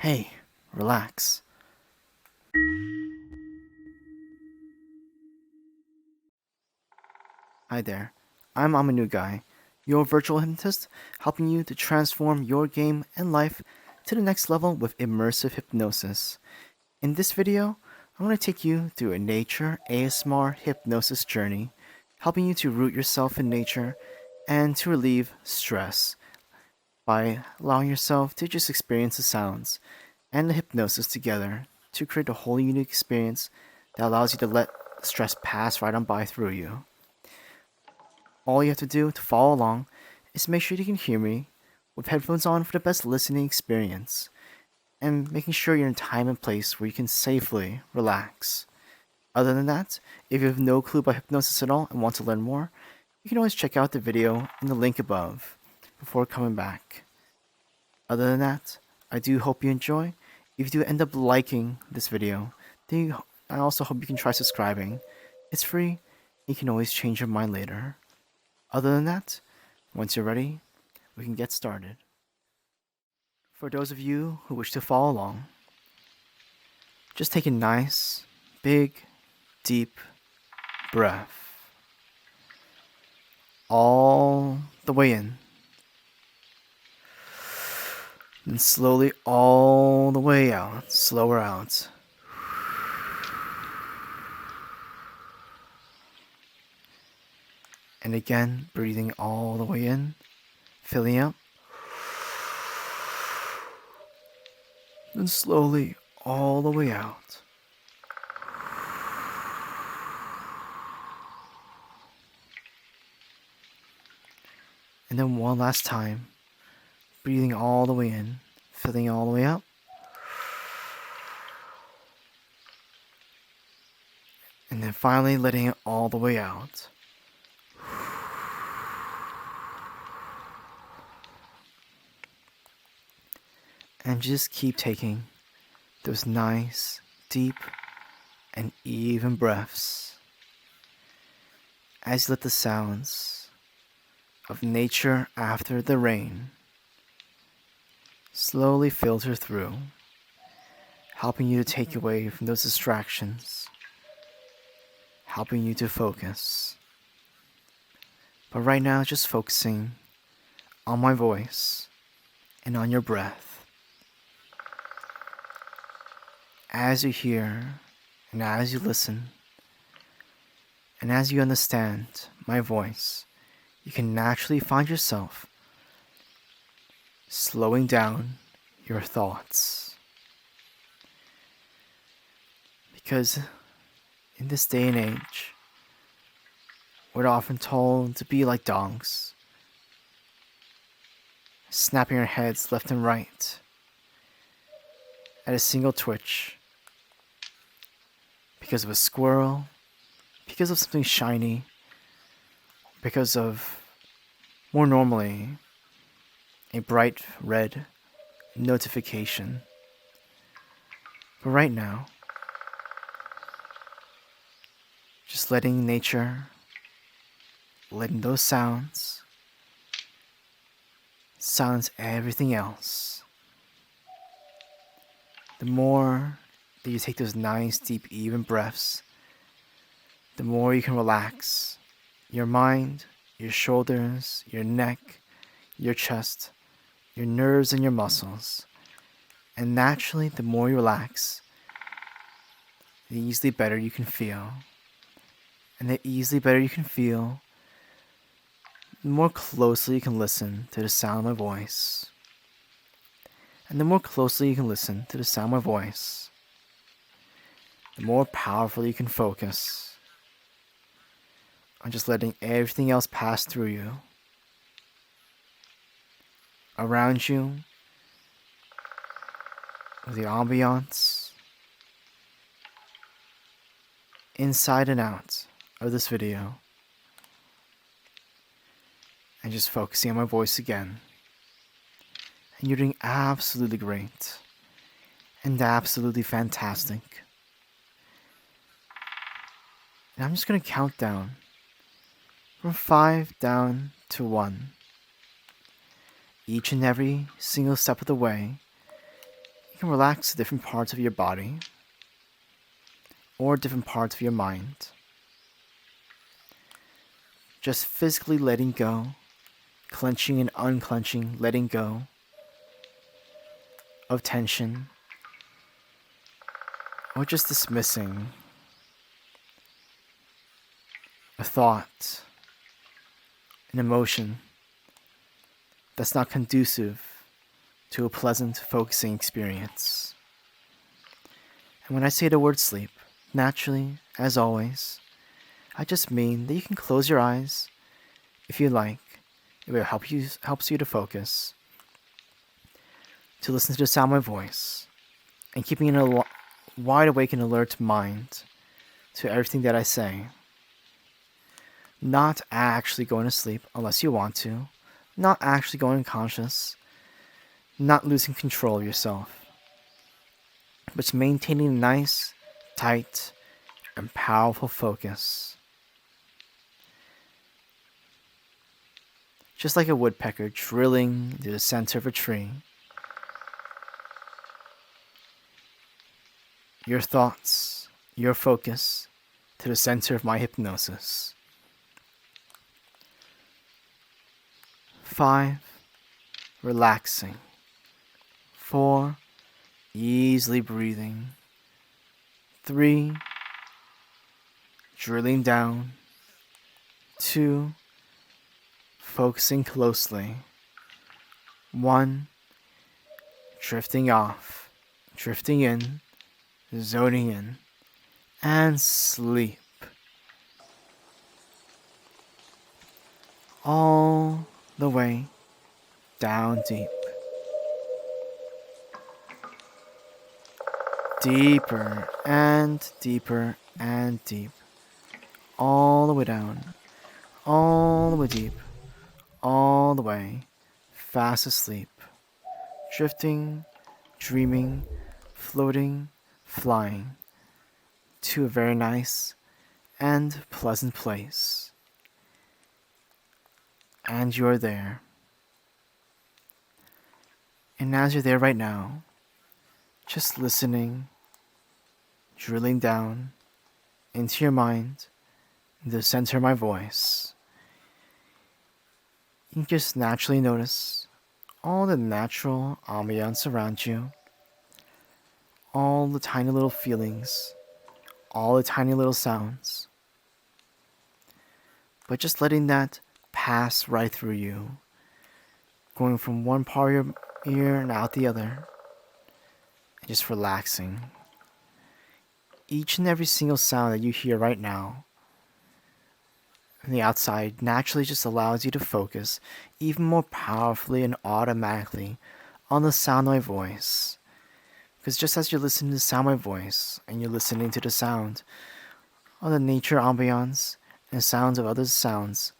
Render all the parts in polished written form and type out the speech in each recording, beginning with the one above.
Hey, relax. Hi there. I'm Amanugai, your virtual hypnotist, helping you to transform your game and life to the next level with immersive hypnosis. In this video, I'm going to take you through a nature ASMR hypnosis journey, helping you to root yourself in nature and to relieve stress by allowing yourself to just experience the sounds and the hypnosis together to create a whole unique experience that allows you to let stress pass right on by through you. All you have to do to follow along is make sure you can hear me with headphones on for the best listening experience, and making sure you're in time and place where you can safely relax. Other than that, if you have no clue about hypnosis at all and want to learn more, you can always check out the video in the link above before coming back. Other than that, I do hope you enjoy. If you do end up liking this video, I also hope you can try subscribing. It's free, you can always change your mind later. Other than that, once you're ready, we can get started. For those of you who wish to follow along, just take a nice, big, deep breath all the way in, and slowly all the way out, slower out. And again, breathing all the way in, filling up, and slowly all the way out. And then one last time, breathing all the way in, filling all the way up, and then finally letting it all the way out. And just keep taking those nice, deep, and even breaths as you let the sounds of nature after the rain slowly filter through, helping you to take away from those distractions, helping you to focus. But right now, just focusing on my voice and on your breath. As you hear and as you listen and as you understand my voice, you can naturally find yourself slowing down your thoughts. Because in this day and age, we're often told to be like dogs, snapping our heads left and right at a single twitch, because of a squirrel, because of something shiny, because of, more normally, a bright red notification. But right now, just letting nature, letting those sounds silence everything else. The more that you take those nice, deep, even breaths, the more you can relax your mind, your shoulders, your neck, your chest, your nerves, and your muscles. And naturally, the more you relax, the easily better you can feel. And the easily better you can feel, the more closely you can listen to the sound of my voice. And the more closely you can listen to the sound of my voice, the more powerfully you can focus on just letting everything else pass through you, around you, with the ambiance, inside and out of this video, and just focusing on my voice again. And you're doing absolutely great and absolutely fantastic. And I'm just going to count down from 5 down to 1. Each and every single step of the way, you can relax different parts of your body or different parts of your mind. Just physically letting go, clenching and unclenching, letting go of tension, or just dismissing a thought, an emotion that's not conducive to a pleasant, focusing experience. And when I say the word sleep, naturally, as always, I just mean that you can close your eyes if you like. It will helps you to focus, to listen to the sound of my voice, and keeping in a wide awake and alert mind to everything that I say. Not actually going to sleep unless you want to, not actually going unconscious, not losing control of yourself, but just maintaining a nice, tight, and powerful focus. Just like a woodpecker drilling into the center of a tree, your thoughts, your focus to the center of my hypnosis. 5. Relaxing. 4. Easily breathing. 3. Drilling down. 2. Focusing closely. 1. Drifting off, drifting in, zoning in, and sleep. All the way down deep. Deeper and deeper and deep. All the way down. All the way deep. All the way fast asleep. Drifting, dreaming, floating, flying to a very nice and pleasant place. And you're there. And as you're there right now, just listening, drilling down into your mind, the center of my voice, you can just naturally notice all the natural ambiance around you, all the tiny little feelings, all the tiny little sounds, but just letting that pass right through you, going from one part of your ear and out the other, and just relaxing. Each and every single sound that you hear right now from the outside naturally just allows you to focus even more powerfully and automatically on the sound of my voice. Because just as you're listening to the sound of my voice, and you're listening to the sound of the nature ambiance and sounds of other sounds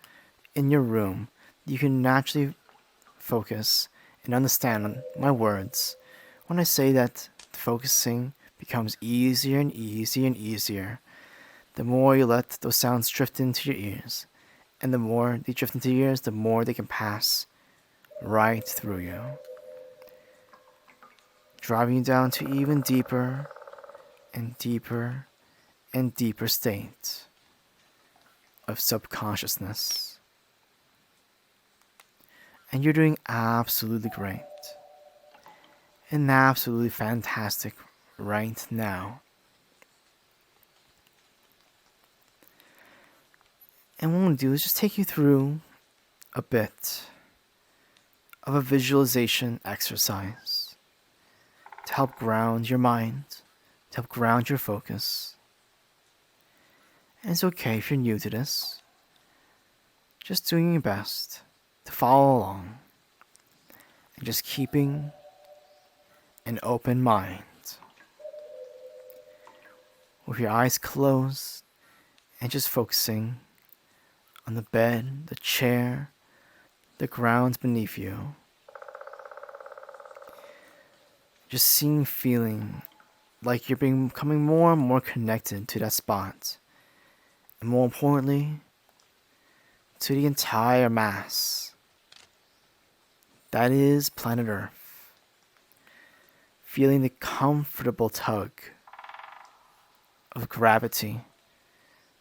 in your room, you can naturally focus and understand my words when I say that focusing becomes easier and easier and easier the more you let those sounds drift into your ears. And the more they drift into your ears, the more they can pass right through you, driving you down to even deeper and deeper and deeper states of subconsciousness. And you're doing absolutely great and absolutely fantastic right now. And what I'm going to do is just take you through a bit of a visualization exercise to help ground your mind, to help ground your focus. And it's okay if you're new to this. Just doing your best to follow along and just keeping an open mind. With your eyes closed and just focusing on the bed, the chair, the ground beneath you. Just seeing, feeling like you're becoming more and more connected to that spot. And more importantly, to the entire mass that is planet Earth. feeling the comfortable tug of gravity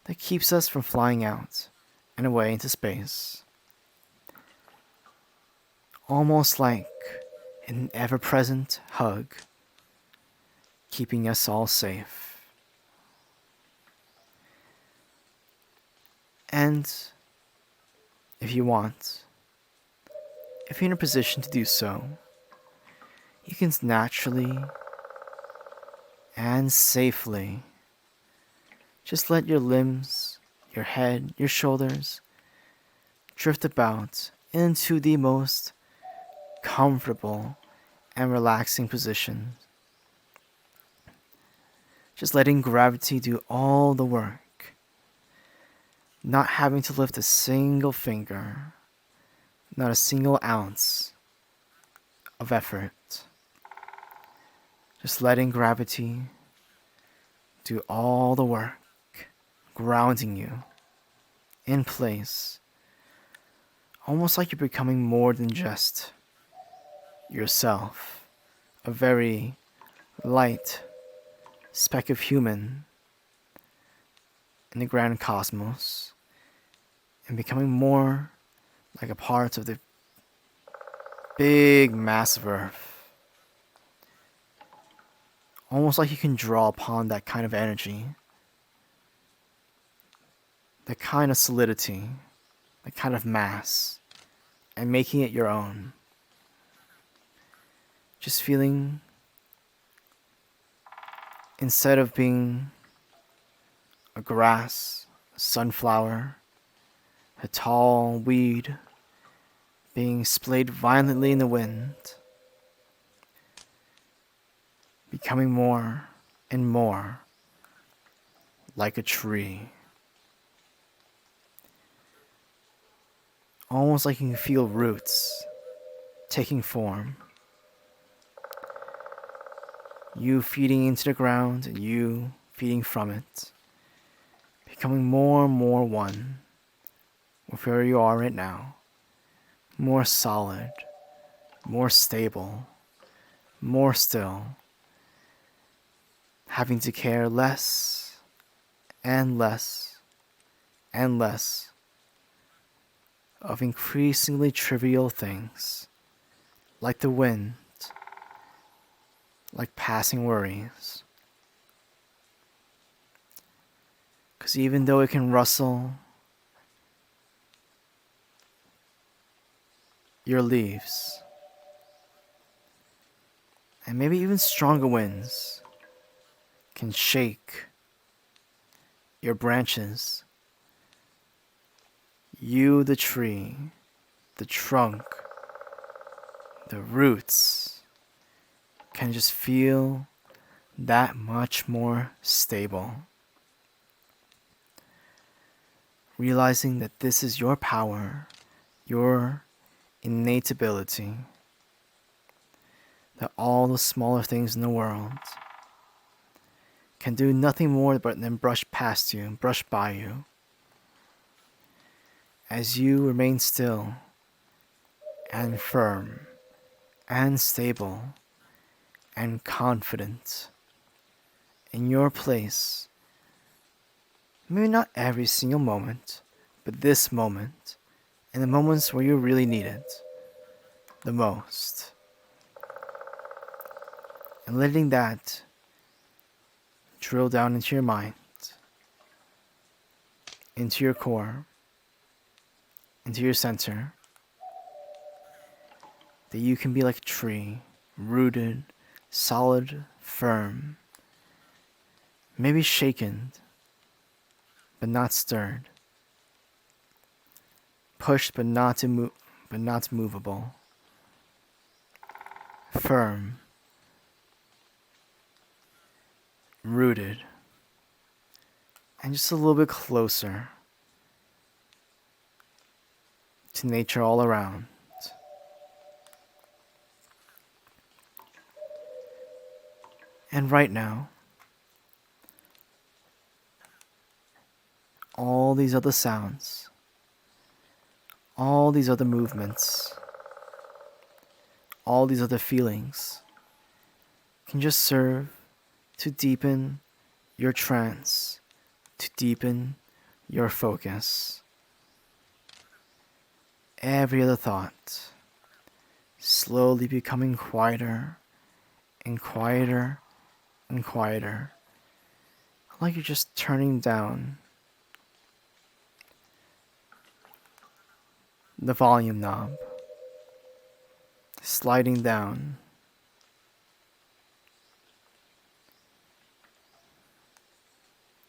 that keeps us from flying out and away into space. Almost like an ever-present hug, keeping us all safe. And if you want, if you're in a position to do so, you can naturally and safely just let your limbs, your head, your shoulders drift about into the most comfortable and relaxing position. Just letting gravity do all the work, not having to lift a single finger, not a single ounce of effort. Just letting gravity do all the work, grounding you in place, almost like you're becoming more than just yourself, a very light speck of human in the grand cosmos, and becoming more like a part of the big massive Earth. Almost like you can draw upon that kind of energy, that kind of solidity, that kind of mass, and making it your own. Just feeling, instead of being a grass, a sunflower, a tall weed being splayed violently in the wind, becoming more and more like a tree. Almost like you can feel roots taking form. You feeding into the ground and you feeding from it. Becoming more and more one with where you are right now. More solid, more stable, more still. Having to care less and less and less of increasingly trivial things, like the wind, like passing worries. Because even though it can rustle your leaves, and maybe even stronger winds can shake your branches, you, the tree, the trunk, the roots, can just feel that much more stable. Realizing that this is your power, your innate ability, that all the smaller things in the world can do nothing more but than brush past you, brush by you, as you remain still and firm and stable and confident in your place. Maybe not every single moment, but this moment, and the moments where you really need it the most. And letting that drill down into your mind, into your core, into your center, that you can be like a tree, rooted, solid, firm, maybe shaken, but not stirred, pushed but not movable, firm, rooted, and just a little bit closer to nature all around. And right now, all these other sounds, all these other movements, all these other feelings can just serve to deepen your trance, to deepen your focus. Every other thought slowly becoming quieter and quieter and quieter, like you're just turning down the volume knob, sliding down,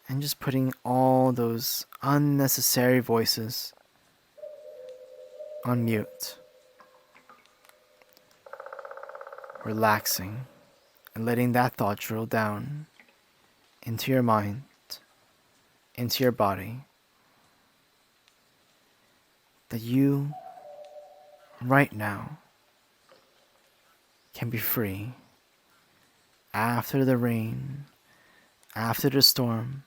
and just putting all those unnecessary voices on mute, relaxing and letting that thought drill down into your mind, into your body, that you, right now, can be free. After the rain, after the storm,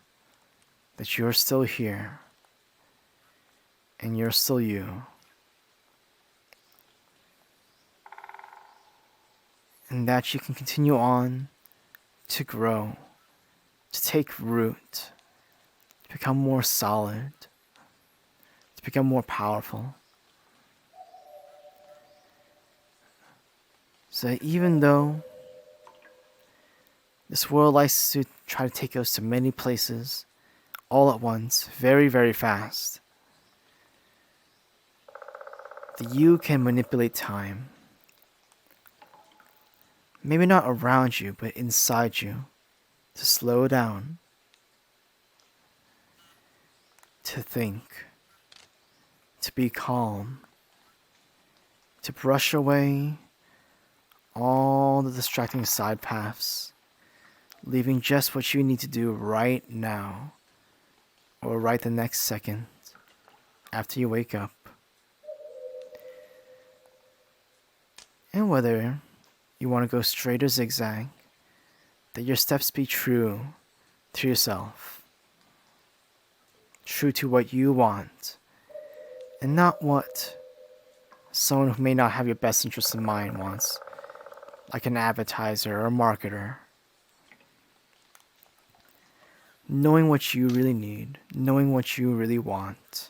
that you're still here and you're still you. And that you can continue on to grow, to take root, to become more solid, to become more powerful. So that even though this world likes to try to take us to many places all at once, very, very fast, that you can manipulate time. Maybe not around you, but inside you, to slow down, to think, to be calm, to brush away all the distracting side paths, leaving just what you need to do right now, or right the next second after you wake up. And whether you want to go straight or zigzag, that your steps be true to yourself, true to what you want, and not what someone who may not have your best interest in mind wants, like an advertiser or a marketer. Knowing what you really need, knowing what you really want.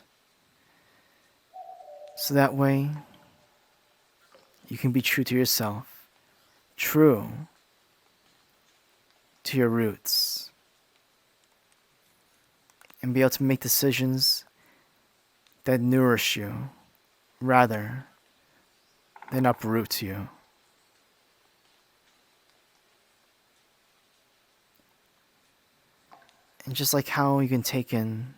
So that way, you can be true to yourself, true to your roots, and be able to make decisions that nourish you rather than uproot you. And just like how you can take in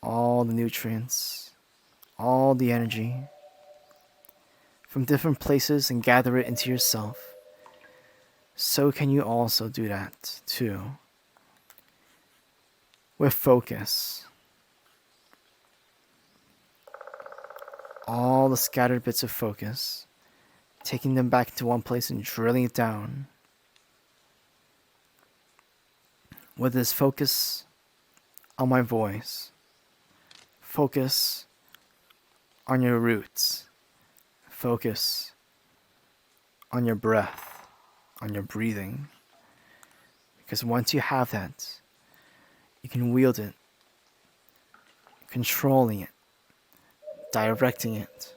all the nutrients, all the energy from different places and gather it into yourself, so can you also do that too, with focus. All the scattered bits of focus, taking them back to one place and drilling it down. With this focus on my voice, focus on your roots, focus on your breath, on your breathing. Because once you have that, you can wield it, controlling it, directing it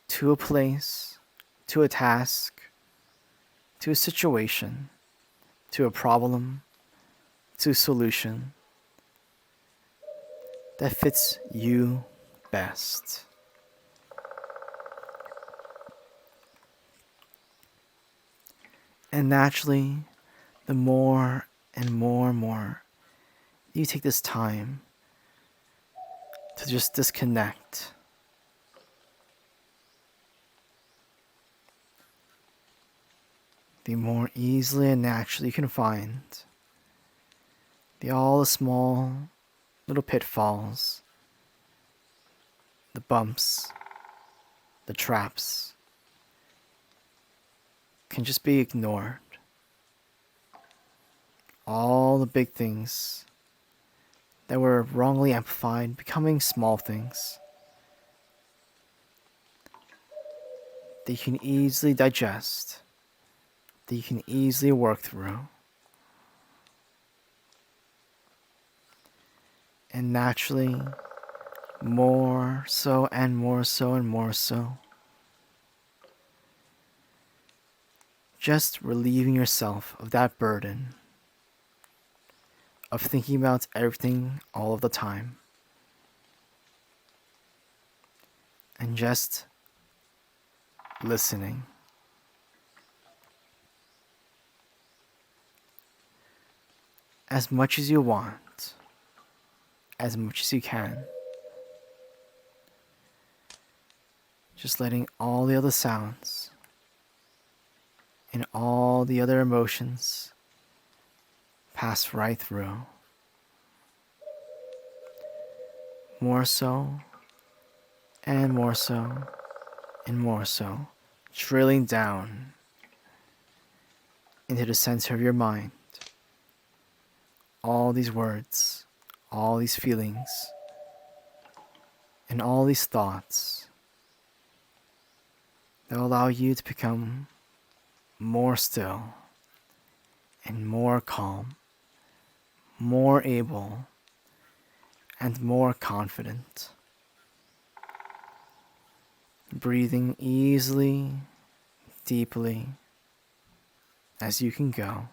to a place, to a task, to a situation, to a problem, to a solution that fits you best. And naturally, the more and more you take this time to just disconnect, the more easily and naturally you can find all the small little pitfalls, the bumps, the traps can just be ignored. All the big things that were wrongly amplified becoming small things that you can easily digest that you can easily work through. And naturally, more so and more so and more so, just relieving yourself of that burden of thinking about everything all of the time. And just listening. As much as you want, as much as you can. Just letting all the other sounds and all the other emotions pass right through. More so, and more so, and more so, drilling down into the center of your mind. All these words, all these feelings, and all these thoughts that will allow you to become more still and more calm, more able, and more confident. Breathing easily, deeply, as you can go.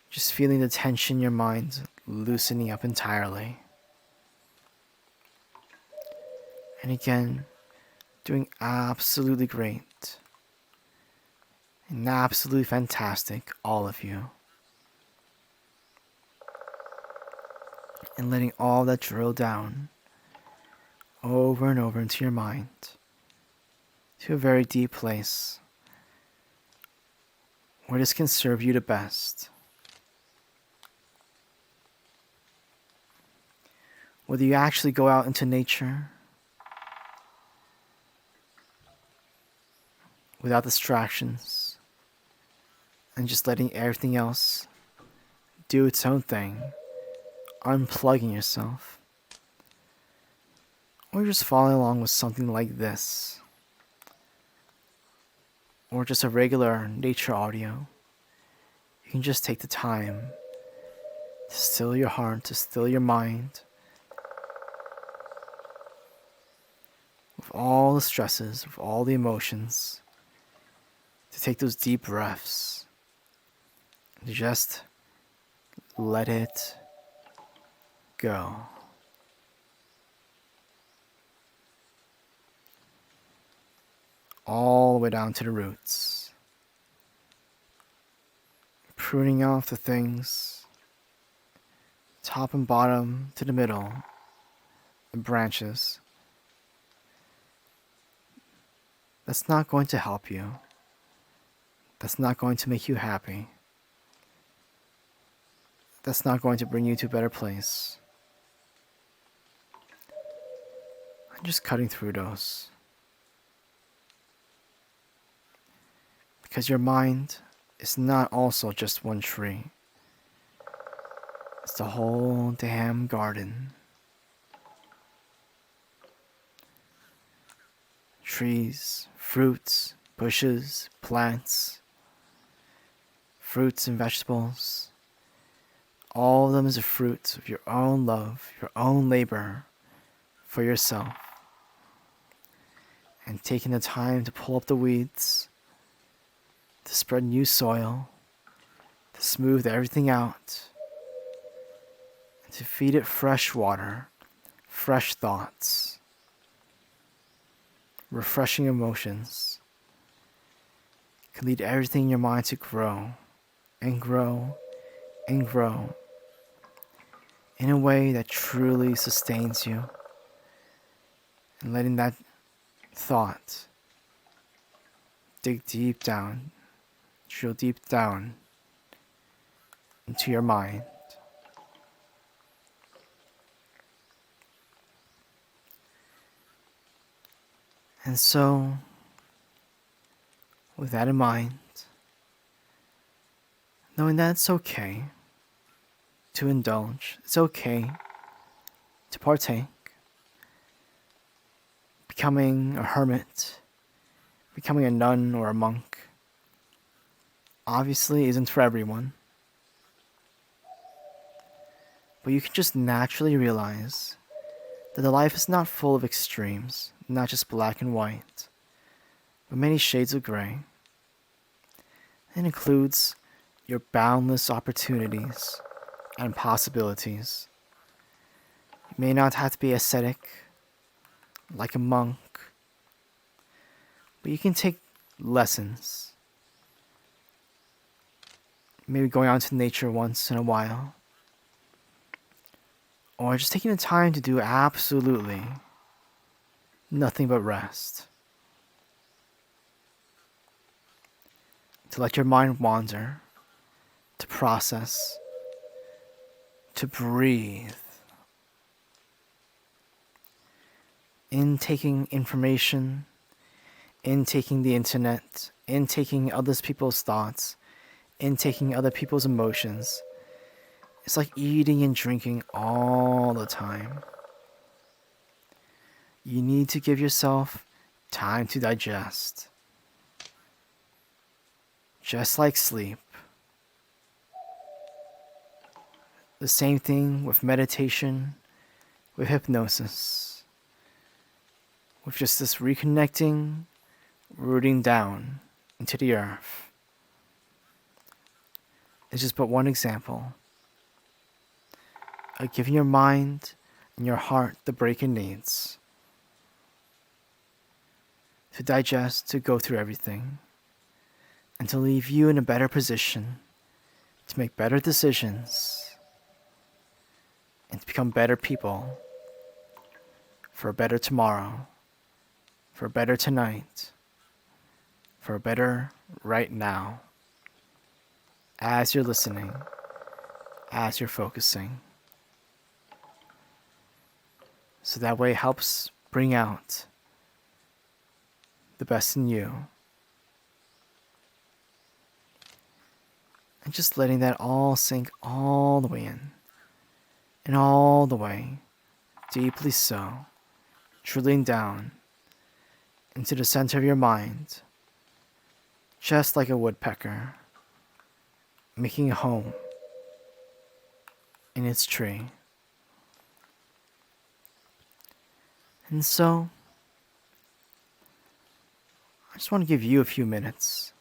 Just feeling the tension in your mind loosening up entirely. And again, doing absolutely great. And absolutely fantastic, all of you. And letting all that drill down over and over into your mind to a very deep place where this can serve you the best. Whether you actually go out into nature without distractions and just letting everything else do its own thing, unplugging yourself, or just following along with something like this, or just a regular nature audio, you can just take the time to still your heart, to still your mind, with all the stresses, with all the emotions, to take those deep breaths, and just let it go. All the way down to the roots. Pruning off the things, top and bottom to the middle, the branches. That's not going to help you. That's not going to make you happy. That's not going to bring you to a better place. I'm just cutting through those. Because your mind is not also just one tree. It's the whole damn garden. Trees, fruits, bushes, plants, fruits and vegetables. All of them is a fruit of your own love, your own labor for yourself. And taking the time to pull up the weeds, to spread new soil, to smooth everything out, and to feed it fresh water, fresh thoughts, refreshing emotions, can lead everything in your mind to grow and grow and grow in a way that truly sustains you, and letting that thought dig deep down, drill deep down into your mind. And so, with that in mind, knowing that it's okay to indulge, it's okay to partake, becoming a hermit Becoming a nun or a monk obviously isn't for everyone, but you can just naturally realize that the life is not full of extremes, not just black and white, but many shades of gray. It includes your boundless opportunities and possibilities. You may not have to be ascetic, like a monk, but you can take lessons. Maybe going out to nature once in a while, or just taking the time to do absolutely nothing but rest. To let your mind wander, to process, to breathe. Intaking information, intaking the internet, intaking other people's thoughts, intaking other people's emotions. It's like eating and drinking all the time. You need to give yourself time to digest. Just like sleep. The same thing with meditation, with hypnosis, with just this reconnecting, rooting down into the earth. It's just but one example of giving your mind and your heart the break it needs to digest, to go through everything, and to leave you in a better position to make better decisions and to become better people for a better tomorrow, for a better tonight, for a better right now, as you're listening, as you're focusing. So that way it helps bring out the best in you. And just letting that all sink all the way in. And all the way, deeply so, drilling down into the center of your mind, just like a woodpecker, making a home in its tree. And so, I just want to give you a few minutes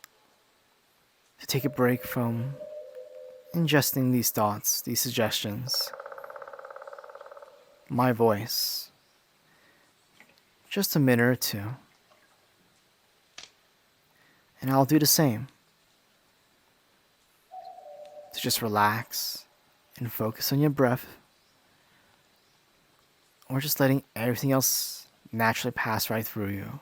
to take a break from ingesting these thoughts, these suggestions, my voice, just a minute or two. And I'll do the same. To just relax and focus on your breath, or just letting everything else naturally pass right through you.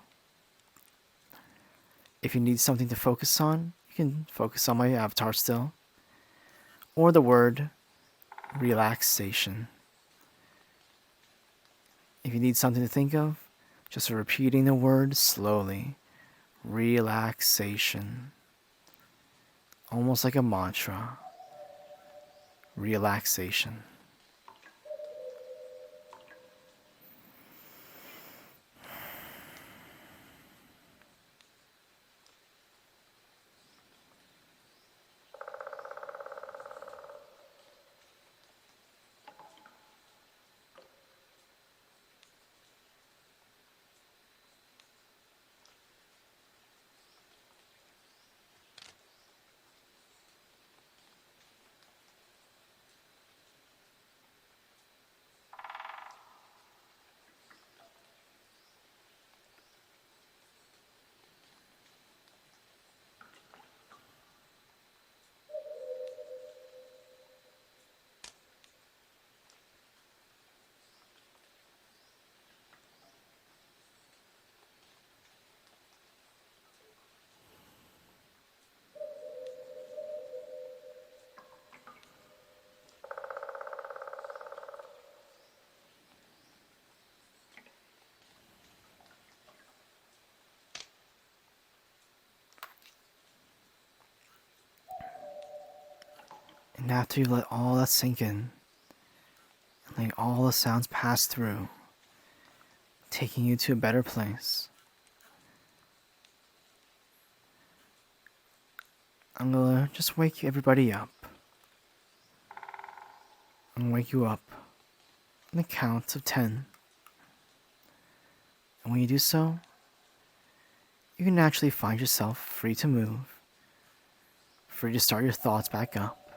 If you need something to focus on, you can focus on my avatar still, or the word relaxation. If you need something to think of, just repeating the word slowly. Relaxation. Almost like a mantra. Relaxation. And after you let all that sink in, and letting all the sounds pass through, taking you to a better place, I'm gonna just wake everybody up. I'm gonna wake you up on the count of 10. And when you do so, you can naturally find yourself free to move, free to start your thoughts back up,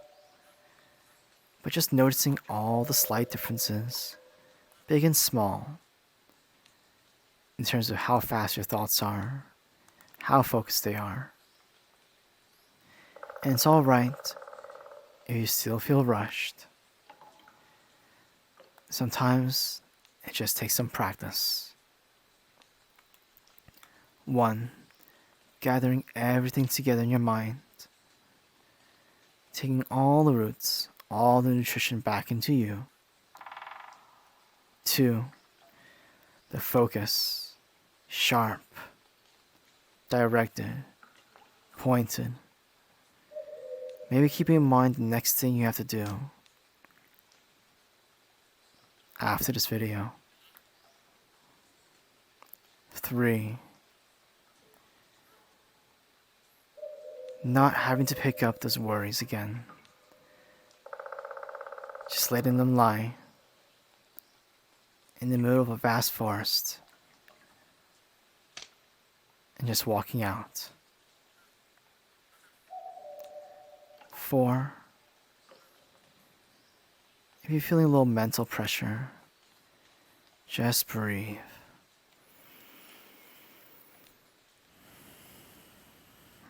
but just noticing all the slight differences, big and small, in terms of how fast your thoughts are, how focused they are. And it's alright if you still feel rushed. Sometimes it just takes some practice. 1. Gathering everything together in your mind. Taking all the roots, all the nutrition back into you. 2. The focus, sharp, directed, pointed. Maybe keeping in mind the next thing you have to do after this video. 3. Not having to pick up those worries again. Just letting them lie in the middle of a vast forest and just walking out. 4. If you're feeling a little mental pressure, just breathe.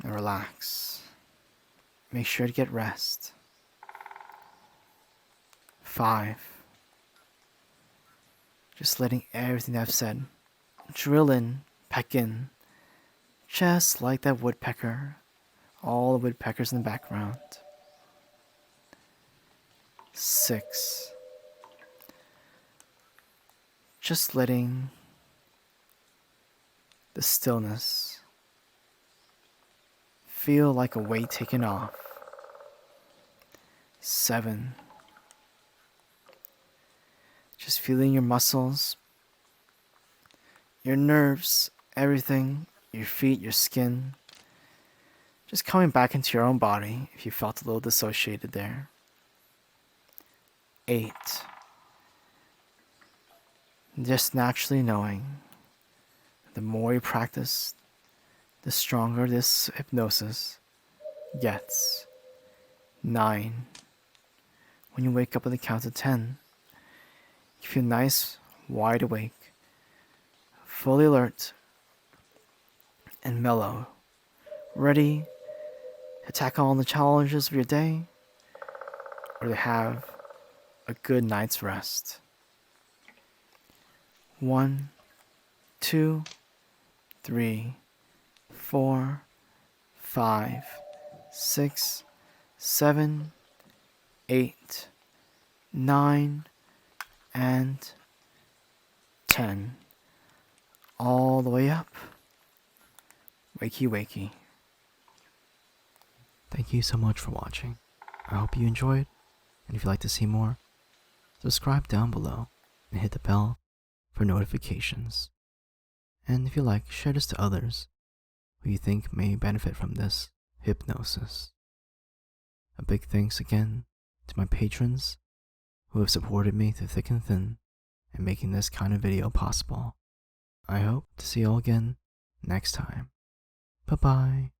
And relax. Make sure to get rest. 5. Just letting everything I've said drill in, peck in, just like that woodpecker, all the woodpeckers in the background. 6. Just letting the stillness feel like a weight taken off. 7. Just feeling your muscles, your nerves, everything, your feet, your skin, just coming back into your own body if you felt a little dissociated there. 8. Just naturally knowing the more you practice, the stronger this hypnosis gets. 9. When you wake up at the count of 10, you feel nice, wide awake, fully alert, and mellow, ready to tackle on the challenges of your day or to have a good night's rest. 1, 2, 3, 4, 5, 6, 7, 8, 9, and 10. All the way up. Wakey wakey. Thank you so much for watching. I hope you enjoyed, and if you'd like to see more, subscribe down below and hit the bell for notifications. And if you like, share this to others who you think may benefit from this hypnosis. A big thanks again to my patrons who have supported me through thick and thin in making this kind of video possible. I hope to see you all again next time. Bye bye.